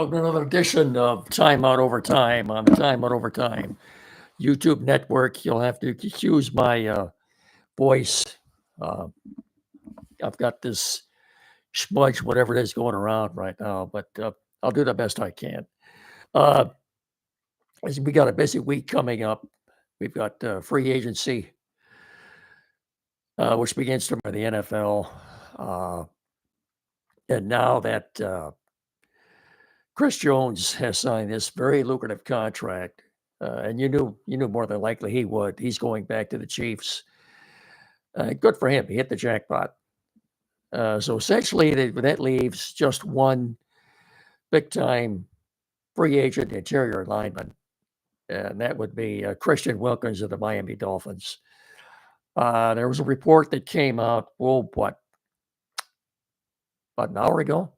Welcome to another edition of Time Out Over Time on the Time Out Over Time YouTube network. You'll have to excuse my voice. Uh, I've got this smudge, whatever it is, going around right now, but I'll do the best I can. Uh, as we got a busy week coming up. We've got free agency, which begins tomorrow, the NFL. And now that Chris Jones has signed this very lucrative contract, and you knew more than likely he would. He's going back to the Chiefs. Good for him. He hit the jackpot. So essentially, that leaves just one big-time free agent interior lineman, and that would be Christian Wilkins of the Miami Dolphins. There was a report that came out, about an hour ago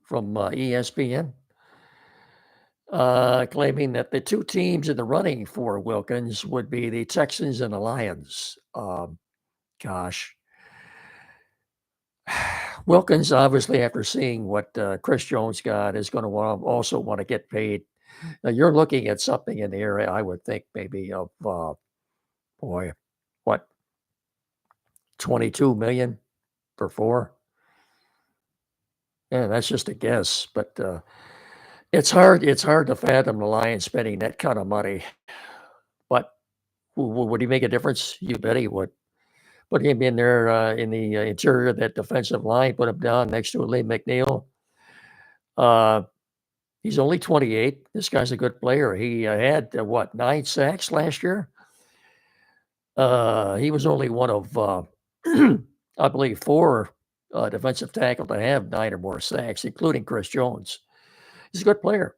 from ESPN, claiming that the two teams in the running for Wilkins would be the Texans and the Lions. Gosh. Wilkins, obviously, after seeing what Chris Jones got, is going to also want to get paid. Now, you're looking at something in the area, I would think, maybe of, 22 million for 4? Yeah, that's just a guess, but it's hard to fathom the Lions spending that kind of money. But would he make a difference? You bet he would. Put him in there in the interior of that defensive line, put him down next to Lee McNeil. He's only 28. This guy's a good player. He had, 9 sacks last year? He was only one of, I believe, 4 defensive tackle to have 9 or more sacks, including Chris Jones. He's a good player.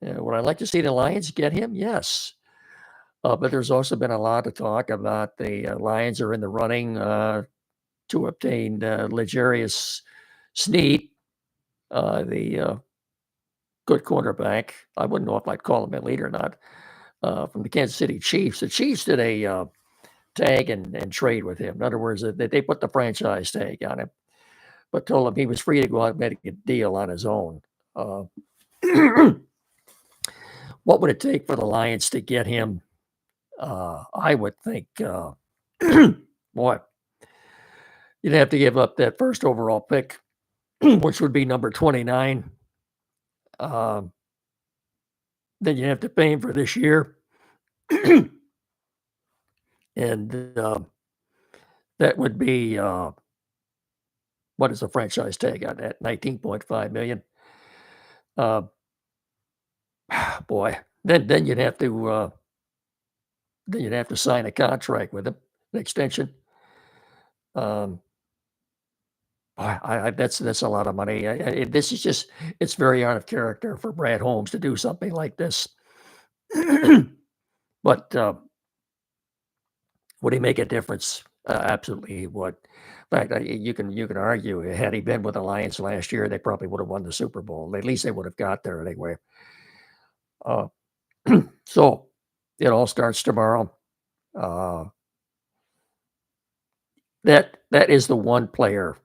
Would I like to see the Lions get him? Yes. But there's also been a lot of talk about the Lions are in the running to obtain L'Jarius Sneed, the good cornerback. I wouldn't know if I'd call him elite or not, from the Kansas City Chiefs. The Chiefs did a tag and trade with him. In other words, they put the franchise tag on him, but told him he was free to go out and make a deal on his own. What would it take for the Lions to get him? I would think, boy, you'd have to give up that first overall pick, which would be number 29. Then you have to pay him for this year. And that would be, what is the franchise tag on that? 19.5 million. Boy, then you'd have to sign a contract with him, an extension. That's a lot of money. This is just, it's very out of character for Brad Holmes to do something like this. But would he make a difference? Absolutely, he would. In fact, you can argue, had he been with the Lions last year, they probably would have won the Super Bowl. At least they would have got there anyway. So it all starts tomorrow. That is the one player.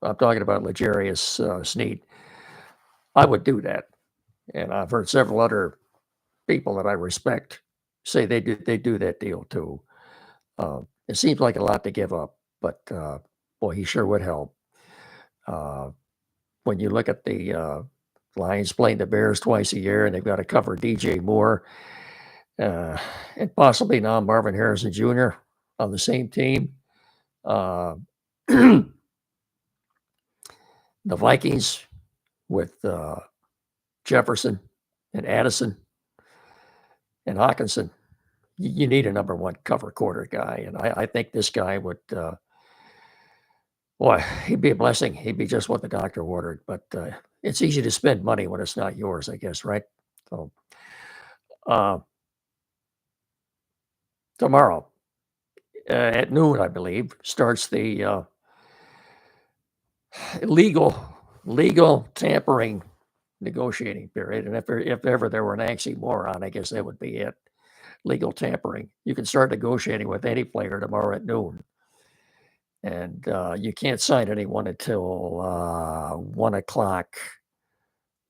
I'm talking about L'Jarius Sneed. I would do that, and I've heard several other people that I respect say they do that deal too. It seems like a lot to give up, but boy, he sure would help. When you look at the Lions playing the Bears twice a year, and they've got to cover DJ Moore and possibly now Marvin Harrison Jr. on the same team. The Vikings with Jefferson and Addison and Hawkinson, you need a number 1 cover quarter guy. And I think this guy would, boy, he'd be a blessing. He'd be just what the doctor ordered. But it's easy to spend money when it's not yours, I guess, right? So tomorrow at noon, I believe, starts the legal tampering negotiating period. And if ever there were an oxymoron, I guess that would be it. Legal tampering. You can start negotiating with any player tomorrow at noon. And you can't sign anyone until 1 o'clock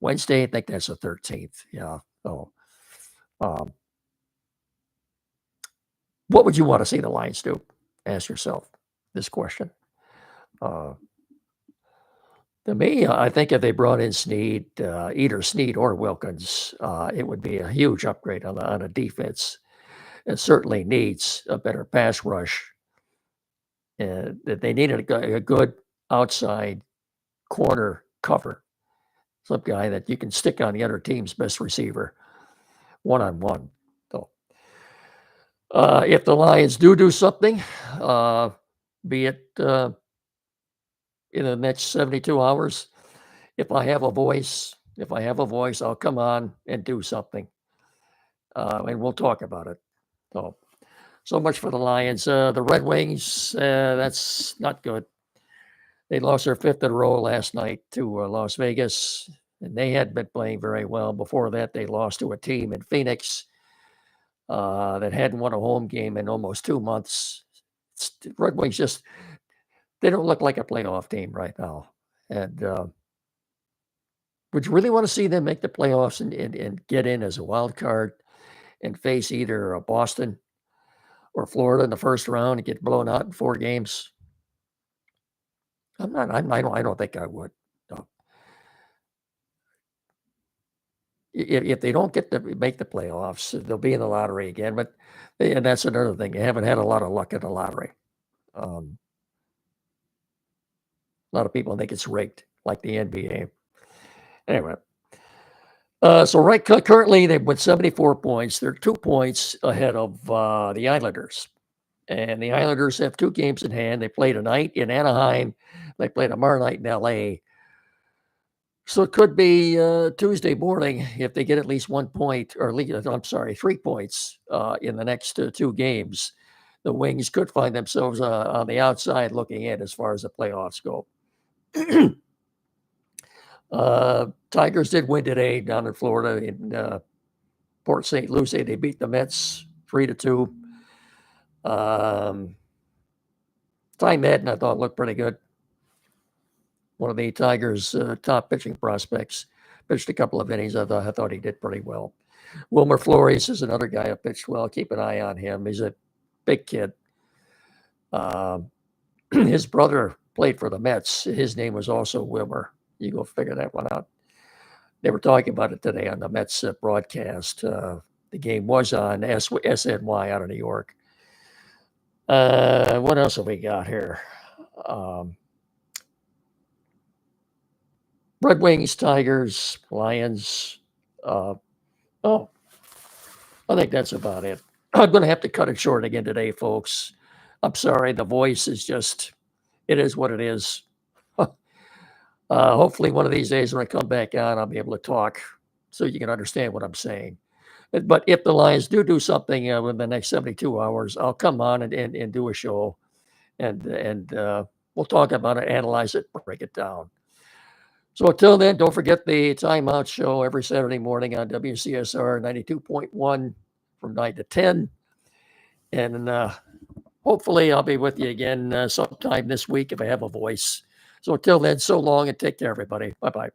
Wednesday, I think that's the 13th. Yeah. So, um, what would you want to see the Lions do? Ask yourself this question. To me, I think if they brought in Snead, either Snead or Wilkins, it would be a huge upgrade on a defense. It certainly needs a better pass rush. That they needed a good outside corner cover, some guy that you can stick on the other team's best receiver one-on-one. So, if the Lions do something, be it in the next 72 hours, if I have a voice, I'll come on and do something, and we'll talk about it. So much for the Lions. The Red Wings, that's not good. They lost their fifth in a row last night to Las Vegas, and they hadn't been playing very well. Before that, they lost to a team in Phoenix that hadn't won a home game in almost 2 months. Red Wings they don't look like a playoff team right now. And would you really want to see them make the playoffs and get in as a wild card and face either Boston or Florida in the first round and get blown out in 4 games? I don't think I would. No. If they don't make the playoffs, they'll be in the lottery again. And that's another thing. They haven't had a lot of luck in the lottery. A lot of people think it's rigged, like the NBA. Anyway, so currently they've won 74 points. They're 2 points ahead of the Islanders. And the Islanders have 2 games in hand. They play tonight in Anaheim. They play tomorrow night in LA. So it could be Tuesday morning if they get at least 1 point, or 3 points in the next 2 games. The Wings could find themselves on the outside looking in as far as the playoffs go. Tigers did win today down in Florida in Port St. Lucie. They beat the Mets 3-2. Ty Madden, I thought, looked pretty good. One of the Tigers' top pitching prospects. Pitched a couple of innings. I thought he did pretty well. Wilmer Flores is another guy who pitched well. Keep an eye on him. He's a big kid. His brother played for the Mets. His name was also Wilmer. You go figure that one out. They were talking about it today on the Mets broadcast. The game was on SNY out of New York. What else have we got here? Red Wings, Tigers, Lions. I think that's about it. I'm going to have to cut it short again today, folks. I'm sorry. The voice is it is what it is. Hopefully one of these days when I come back on, I'll be able to talk so you can understand what I'm saying. But if the Lions do something within the next 72 hours, I'll come on and do a show, and we'll talk about it, analyze it, break it down. So until then, don't forget the Timeout Show every Saturday morning on WCSR 92.1 from 9 to 10. And hopefully I'll be with you again sometime this week if I have a voice. So until then, so long and take care, everybody. Bye-bye.